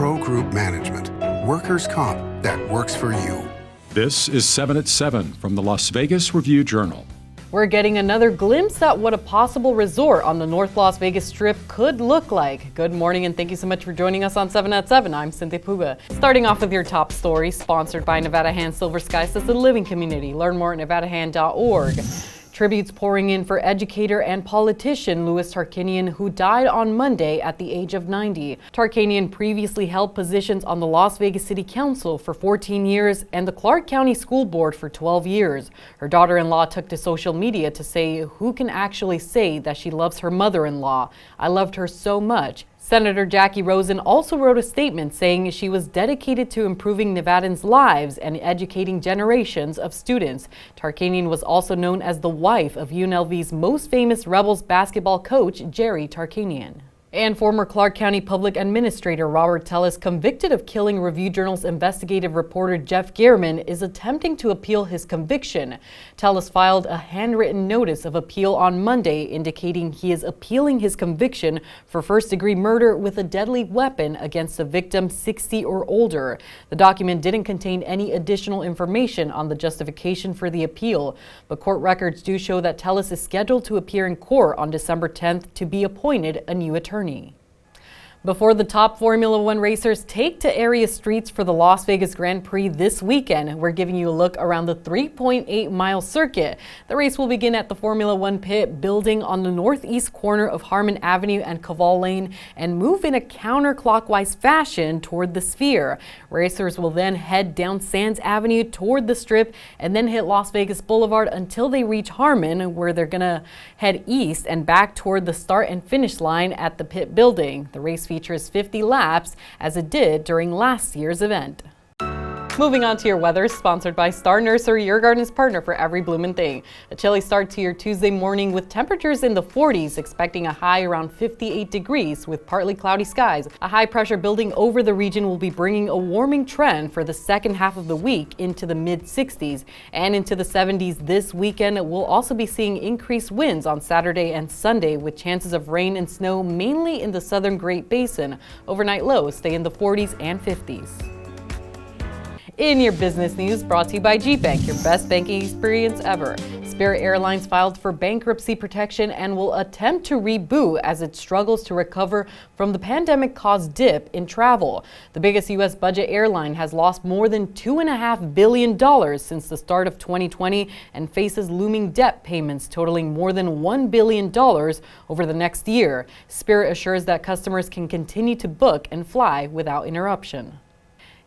Pro Group Management. Workers' comp that works for you. This is 7 at 7 from the Las Vegas Review-Journal. We're getting another glimpse at what a possible resort on the North Las Vegas Strip could look like. Good morning and thank you so much for joining us on 7 at 7. I'm Cynthia Puga. Starting off with your top story, sponsored by Nevada Hand Silver Sky Assisted Living Community. Learn more at nevadahand.org. Tributes pouring in for educator and politician Lois Tarkanian, who died on Monday at the age of 90. Tarkanian previously held positions on the Las Vegas City Council for 14 years and the Clark County School Board for 12 years. Her daughter-in-law took to social media to say, "Who can actually say that she loves her mother-in-law? I loved her so much." Senator Jackie Rosen also wrote a statement saying she was dedicated to improving Nevadans' lives and educating generations of students. Tarkanian was also known as the wife of UNLV's most famous Rebels basketball coach, Jerry Tarkanian. And former Clark County Public Administrator Robert Tellis, convicted of killing Review-Journal's investigative reporter Jeff Gehrman, is attempting to appeal his conviction. Tellis filed a handwritten notice of appeal on Monday indicating he is appealing his conviction for first-degree murder with a deadly weapon against a victim 60 or older. The document didn't contain any additional information on the justification for the appeal, but court records do show that Tellis is scheduled to appear in court on December 10th to be appointed a new attorney. Before the top Formula One racers take to area streets for the Las Vegas Grand Prix this weekend, we're giving you a look around the 3.8-mile circuit. The race will begin at the Formula One pit building on the northeast corner of Harmon Avenue and Caval Lane and move in a counterclockwise fashion toward the Sphere. Racers will then head down Sands Avenue toward the Strip and then hit Las Vegas Boulevard until they reach Harmon, where they're gonna head east and back toward the start and finish line at the pit building. The race features 50 laps, as it did during last year's event. Moving on to your weather, sponsored by Star Nursery, your garden's partner for every bloomin' thing. A chilly start to your Tuesday morning with temperatures in the 40s, expecting a high around 58 degrees with partly cloudy skies. A high pressure building over the region will be bringing a warming trend for the second half of the week into the mid-60s and into the 70s this weekend. We'll also be seeing increased winds on Saturday and Sunday with chances of rain and snow mainly in the southern Great Basin. Overnight lows stay in the 40s and 50s. In your business news, brought to you by G-Bank, your best banking experience ever. Spirit Airlines filed for bankruptcy protection and will attempt to reboot as it struggles to recover from the pandemic-caused dip in travel. The biggest U.S. budget airline has lost more than $2.5 billion since the start of 2020 and faces looming debt payments totaling more than $1 billion over the next year. Spirit assures that customers can continue to book and fly without interruption.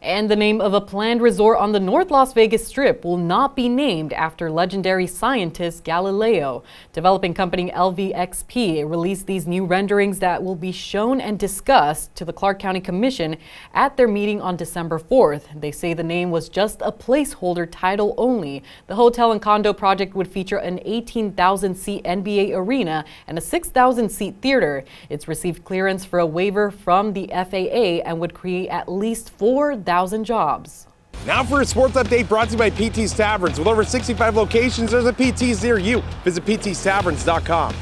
And the name of a planned resort on the North Las Vegas Strip will not be named after legendary scientist Galileo. Developing company LVXP released these new renderings that will be shown and discussed to the Clark County Commission at their meeting on December 4th. They say the name was just a placeholder title only. The hotel and condo project would feature an 18,000-seat NBA arena and a 6,000-seat theater. It's received clearance for a waiver from the FAA and would create at least 4,000 jobs. Now for a sports update brought to you by PT's Taverns. With over 65 locations, there's a PT's near you. Visit ptstaverns.com.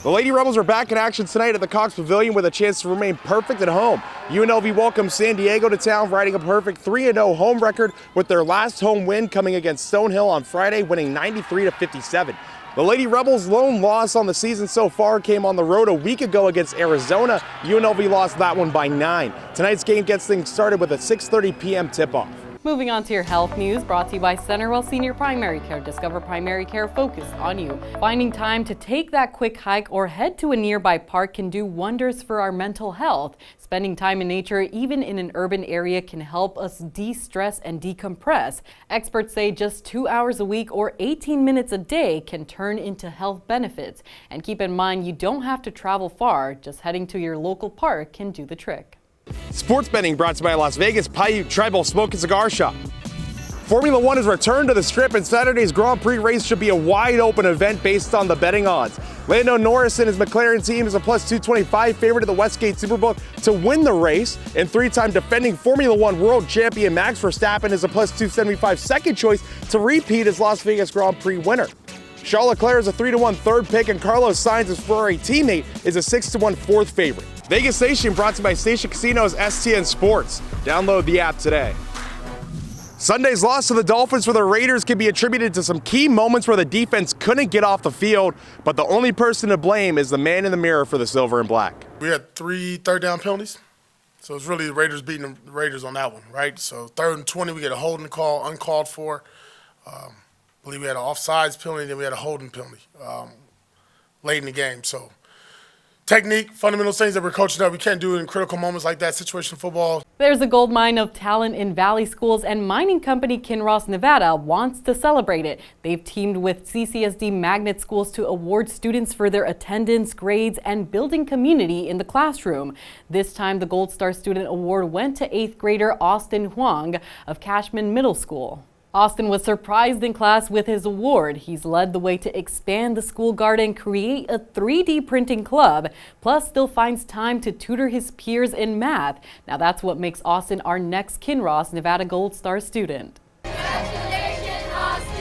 The Lady Rebels are back in action tonight at the Cox Pavilion with a chance to remain perfect at home. UNLV welcomes San Diego to town, riding a perfect 3-0 home record with their last home win coming against Stonehill on Friday, winning 93-57. The Lady Rebels' lone loss on the season so far came on the road a week ago against Arizona. UNLV lost that one by 9. Tonight's game gets things started with a 6:30 p.m. tip-off. Moving on to your health news, brought to you by Centerwell Senior Primary Care. Discover primary care focused on you. Finding time to take that quick hike or head to a nearby park can do wonders for our mental health. Spending time in nature, even in an urban area, can help us de-stress and decompress. Experts say just 2 hours a week or 18 minutes a day can turn into health benefits. And keep in mind, you don't have to travel far. Just heading to your local park can do the trick. Sports betting brought to you by Las Vegas Paiute Tribal Smoke and Cigar Shop. Formula One has returned to the Strip, and Saturday's Grand Prix race should be a wide-open event based on the betting odds. Lando Norris and his McLaren team is a plus 225 favorite of the Westgate Superbook to win the race, and three-time defending Formula One world champion Max Verstappen is a plus 275 second choice to repeat as Las Vegas Grand Prix winner. Charles Leclerc is a 3-1 third pick, and Carlos Sainz's Ferrari teammate is a 6-1 fourth favorite. Vegas Station brought to you by Station Casino's STN Sports. Download the app today. Sunday's loss to the Dolphins for the Raiders can be attributed to some key moments where the defense couldn't get off the field, but the only person to blame is the man in the mirror for the silver and black. We had 3 third-down penalties, so it's really the Raiders beating the Raiders on that one, right? So 3rd and 20, we get a holding call, uncalled for. I believe we had an offsides penalty, then we had a holding penalty late in the game. So technique, fundamental things that we're coaching up, we can't do it in critical moments like that, situational football. There's a gold mine of talent in Valley Schools, and mining company Kinross Nevada wants to celebrate it. They've teamed with CCSD magnet schools to award students for their attendance, grades, and building community in the classroom. This time, the Gold Star Student Award went to 8th grader Austin Huang of Cashman Middle School. Austin was surprised in class with his award. He's led the way to expand the school garden, create a 3D printing club, plus still finds time to tutor his peers in math. Now that's what makes Austin our next Kinross Nevada Gold Star student. Congratulations, Austin!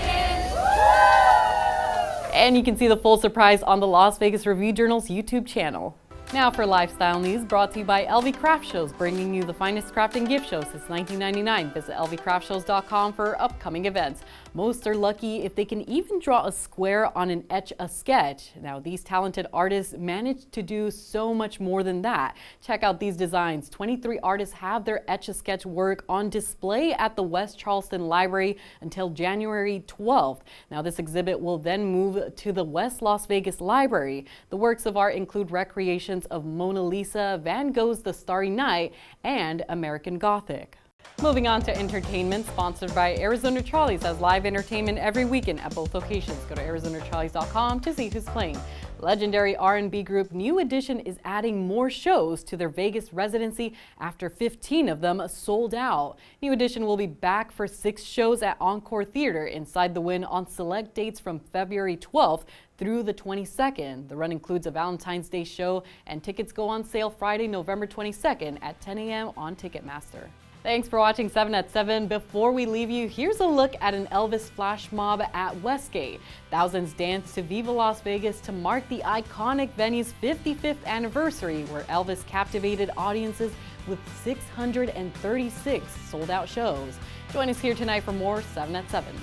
And you can see the full surprise on the Las Vegas Review-Journal's YouTube channel. Now for lifestyle news brought to you by LV Craft Shows, bringing you the finest craft and gift shows since 1999. Visit lvcraftshows.com for upcoming events. Most are lucky if they can even draw a square on an Etch-a-Sketch. Now these talented artists managed to do so much more than that. Check out these designs. 23 artists have their Etch-a-Sketch work on display at the West Charleston Library until January 12th. Now this exhibit will then move to the West Las Vegas Library. The works of art include recreations of Mona Lisa, Van Gogh's The Starry Night, and American Gothic. Moving on to entertainment, sponsored by Arizona Charlie's has live entertainment every weekend at both locations. Go to ArizonaCharlies.com to see who's playing. Legendary R&B group New Edition is adding more shows to their Vegas residency after 15 of them sold out. New Edition will be back for 6 shows at Encore Theater inside the Wynn on select dates from February 12th through the 22nd. The run includes a Valentine's Day show, and tickets go on sale Friday, November 22nd at 10 a.m. on Ticketmaster. Thanks for watching 7 at 7. Before we leave you, here's a look at an Elvis flash mob at Westgate. Thousands danced to Viva Las Vegas to mark the iconic venue's 55th anniversary, where Elvis captivated audiences with 636 sold-out shows. Join us here tonight for more 7 at 7.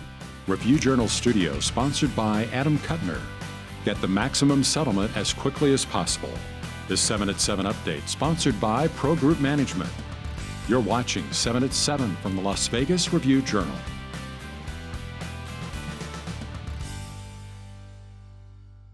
Review Journal Studio, sponsored by Adam Kuttner. Get the maximum settlement as quickly as possible. This 7 at 7 update, sponsored by Pro Group Management. You're watching 7 at 7 from the Las Vegas Review Journal.